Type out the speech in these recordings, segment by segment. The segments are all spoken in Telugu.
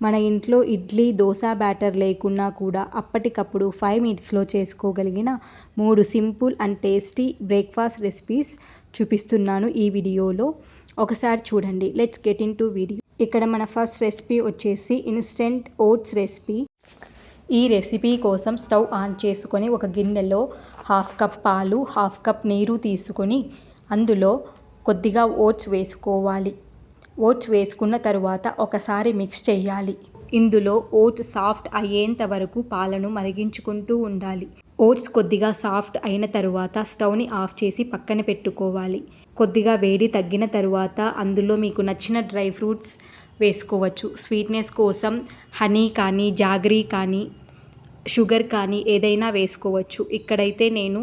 మన ఇంట్లో ఇడ్లీ దోశ బ్యాటర్ లేకున్నా కూడా అప్పటికప్పుడు 5 మినిట్స్లో చేసుకోగలిగిన 3 simple and tasty breakfast recipes చూపిస్తున్నాను ఈ వీడియోలో. ఒకసారి చూడండి. Let's get in to video. ఇక్కడ మన ఫస్ట్ రెసిపీ వచ్చేసి ఇన్స్టెంట్ ఓట్స్ రెసిపీ. ఈ రెసిపీ కోసం స్టవ్ ఆన్ చేసుకొని ఒక గిన్నెలో 1/2 కప్ పాలు 1/2 కప్ నీరు తీసుకొని అందులో కొద్దిగా ఓట్స్ వేసుకోవాలి. ఓట్స్ వేసుకున్న తరువాత ఒకసారి మిక్స్ చేయాలి. ఇందులో ఓట్స్ సాఫ్ట్ అయ్యేంత వరకు పాలను మరిగించుకుంటూ ఉండాలి. ఓట్స్ కొద్దిగా సాఫ్ట్ అయిన తరువాత స్టవ్ని ఆఫ్ చేసి పక్కన పెట్టుకోవాలి. కొద్దిగా వేడి తగ్గిన తరువాత అందులో మీకు నచ్చిన డ్రై ఫ్రూట్స్ వేసుకోవచ్చు. స్వీట్నెస్ కోసం హనీ కానీ జాగరీ కానీ షుగర్ కానీ ఏదైనా వేసుకోవచ్చు. ఇక్కడైతే నేను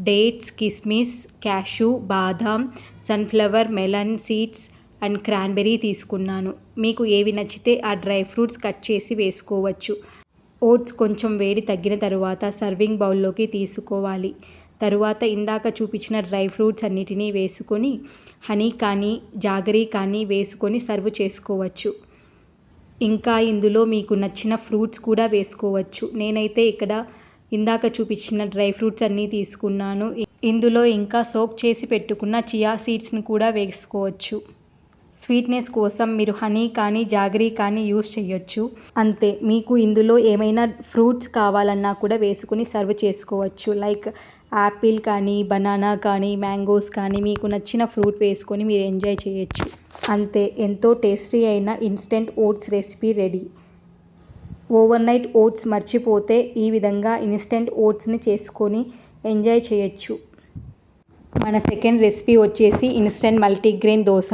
డేట్స్, కిస్మిస్, cashew, badam, sunflower, melon seeds and cranberry తీసుకున్నాను. మీకు ఏవి నచ్చితే ఆ డ్రై ఫ్రూట్స్ కట్ చేసి వేసుకోవచ్చు. ఓట్స్ కొంచెం వేడి తగ్గిన తరువాత సర్వింగ్ బౌల్లోకి తీసుకోవాలి. తరువాత ఇందాక చూపించిన డ్రై ఫ్రూట్స్ అన్నిటినీ వేసుకొని హనీ కానీ జాగరీ కానీ వేసుకొని సర్వ్ చేసుకోవచ్చు. ఇంకా ఇందులో మీకు నచ్చిన ఫ్రూట్స్ కూడా వేసుకోవచ్చు. నేనైతే ఇక్కడ ఇందాక చూపించిన డ్రై ఫ్రూట్స్ అన్నీ తీసుకున్నాను. ఇందులో ఇంకా సోక్ చేసి పెట్టుకున్న చియా సీడ్స్ని కూడా వేసుకోవచ్చు. స్వీట్నెస్ కోసం మీరు హనీ కానీ జాగరీ కానీ యూస్ చేయొచ్చు. అంతే. మీకు ఇందులో ఏమైనా ఫ్రూట్స్ కావాలన్నా కూడా వేసుకుని సర్వ్ చేసుకోవచ్చు. లైక్ యాపిల్ కానీ బనానా కానీ మ్యాంగోస్ కానీ మీకు నచ్చిన ఫ్రూట్ వేసుకొని మీరు ఎంజాయ్ చేయొచ్చు. అంతే. ఎంతో టేస్టీ అయిన instant oats recipe ready. Overnight oats మర్చిపోతే ఈ విధంగా ఇన్స్టెంట్ ఓట్స్ని చేసుకొని ఎంజాయ్ చేయొచ్చు. మన సెకండ్ రెసిపీ వచ్చేసి ఇన్స్టెంట్ మల్టీగ్రెయిన్ దోశ.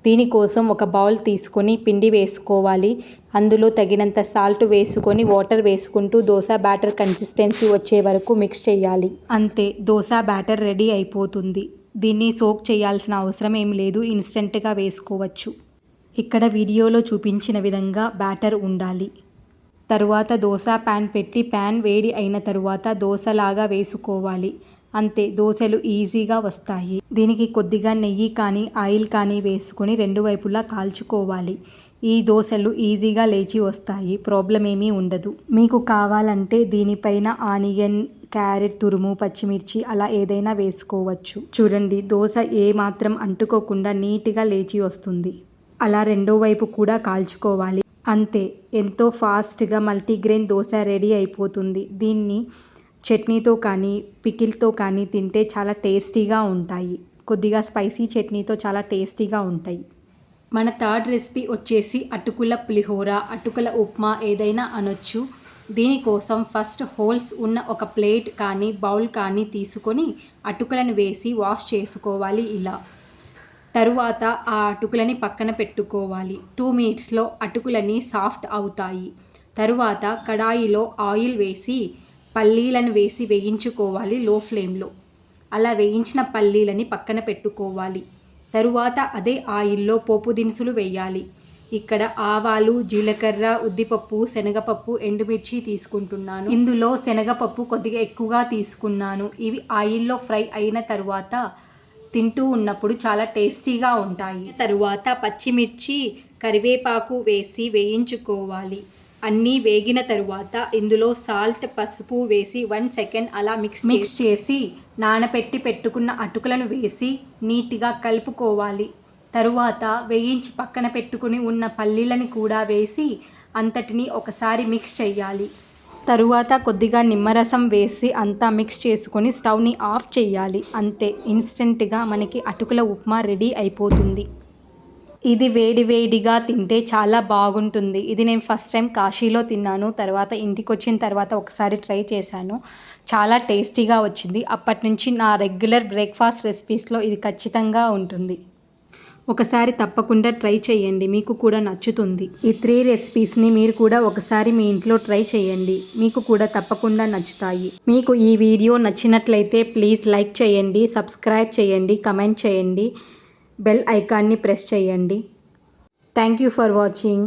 దీనికోసం ఒక బౌల్ తీసుకొని పిండి వేసుకోవాలి. అందులో తగినంత సాల్ట్ వేసుకొని వాటర్ వేసుకుంటూ దోశ బ్యాటర్ కన్సిస్టెన్సీ వచ్చే వరకు మిక్స్ చేయాలి. అంతే. దోశ బ్యాటర్ రెడీ అయిపోతుంది. దీన్ని సోక్ చేయాల్సిన అవసరం ఏం లేదు. ఇన్స్టెంట్గా వేసుకోవచ్చు. ఇక్కడ వీడియోలో చూపించిన విధంగా బ్యాటర్ ఉండాలి. తరువాత దోశ ప్యాన్ పెట్టి ప్యాన్ వేడి అయిన తరువాత దోశలాగా వేసుకోవాలి. అంతే. దోశలు ఈజీగా వస్తాయి. దీనికి కొద్దిగా నెయ్యి కానీ ఆయిల్ కానీ వేసుకొని 2 వైపులా కాల్చుకోవాలి. ఈ దోశలు ఈజీగా లేచి వస్తాయి. ప్రాబ్లం ఏమీ ఉండదు. మీకు కావాలంటే దీనిపైన ఆనియన్, క్యారెట్ తురుము, పచ్చిమిర్చి అలా ఏదైనా వేసుకోవచ్చు. చూడండి, దోశ ఏ మాత్రం అంటుకోకుండా నీట్గా లేచి వస్తుంది. అలా రెండో వైపు కూడా కాల్చుకోవాలి. అంతే. ఎంతో ఫాస్ట్గా మల్టీగ్రెయిన్ దోశ రెడీ అయిపోతుంది. దీన్ని చట్నీతో కానీ పికిల్తో కానీ తింటే చాలా టేస్టీగా ఉంటాయి. కొద్దిగా స్పైసీ చట్నీతో చాలా టేస్టీగా ఉంటాయి. మన థర్డ్ రెసిపీ వచ్చేసి అటుకుల పులిహోర, అటుకుల ఉప్మా ఏదైనా అనొచ్చు. దీనికోసం ఫస్ట్ హోల్స్ ఉన్న ఒక ప్లేట్ కానీ బౌల్ కానీ తీసుకొని అటుకులను వేసి వాష్ చేసుకోవాలి ఇలా. తరువాత ఆ అటుకులని పక్కన పెట్టుకోవాలి. 2 మినిట్స్లో అటుకులని సాఫ్ట్ అవుతాయి. తరువాత కడాయిలో ఆయిల్ వేసి పల్లీలను వేసి వేయించుకోవాలి లో ఫ్లేమ్లో. అలా వేయించిన పల్లీలని పక్కన పెట్టుకోవాలి. తరువాత అదే ఆయిల్లో పోపు దినుసులు వేయాలి. ఇక్కడ ఆవాలు, జీలకర్ర, ఉద్దిపప్పు, శనగపప్పు, ఎండుమిర్చి తీసుకుంటున్నాను. ఇందులో శనగపప్పు కొద్దిగా ఎక్కువగా తీసుకున్నాను. ఇవి ఆయిల్లో ఫ్రై అయిన తరువాత తింటూ ఉన్నప్పుడు చాలా టేస్టీగా ఉంటాయి. తరువాత పచ్చిమిర్చి, కరివేపాకు వేసి వేయించుకోవాలి. అన్నీ వేగిన తరువాత ఇందులో సాల్ట్, పసుపు వేసి 1 సెకండ్ అలా మిక్స్ చేసి నానబెట్టి పెట్టుకున్న అటుకులను వేసి నీట్గా కలుపుకోవాలి. తరువాత వేయించి పక్కన పెట్టుకుని ఉన్న పల్లీలను కూడా వేసి అంతటిని ఒకసారి మిక్స్ చేయాలి. తరువాత కొద్దిగా నిమ్మరసం వేసి అంతా మిక్స్ చేసుకొని స్టవ్ని ఆఫ్ చేయాలి. అంతే. ఇన్స్టెంట్గా మనకి అటుకుల ఉప్మా రెడీ అయిపోతుంది. ఇది వేడివేడిగా తింటే చాలా బాగుంటుంది. ఇది నేను ఫస్ట్ టైం కాశీలో తిన్నాను. తర్వాత ఇంటికి వచ్చిన తర్వాత ఒకసారి ట్రై చేశాను. చాలా టేస్టీగా వచ్చింది. అప్పటి నుంచి నా రెగ్యులర్ బ్రేక్ఫాస్ట్ రెసిపీస్లో ఇది ఖచ్చితంగా ఉంటుంది. ఒకసారి తప్పకుండా ట్రై చేయండి. మీకు కూడా నచ్చుతుంది. ఈ 3 రెసిపీస్ని మీరు కూడా ఒకసారి మీ ఇంట్లో ట్రై చేయండి. మీకు కూడా తప్పకుండా నచ్చుతాయి. మీకు ఈ వీడియో నచ్చినట్లయితే ప్లీజ్ లైక్ చేయండి, సబ్స్క్రైబ్ చేయండి, కమెంట్ చేయండి, బెల్ ఐకాన్ని ప్రెస్ చేయండి. Thank you for watching.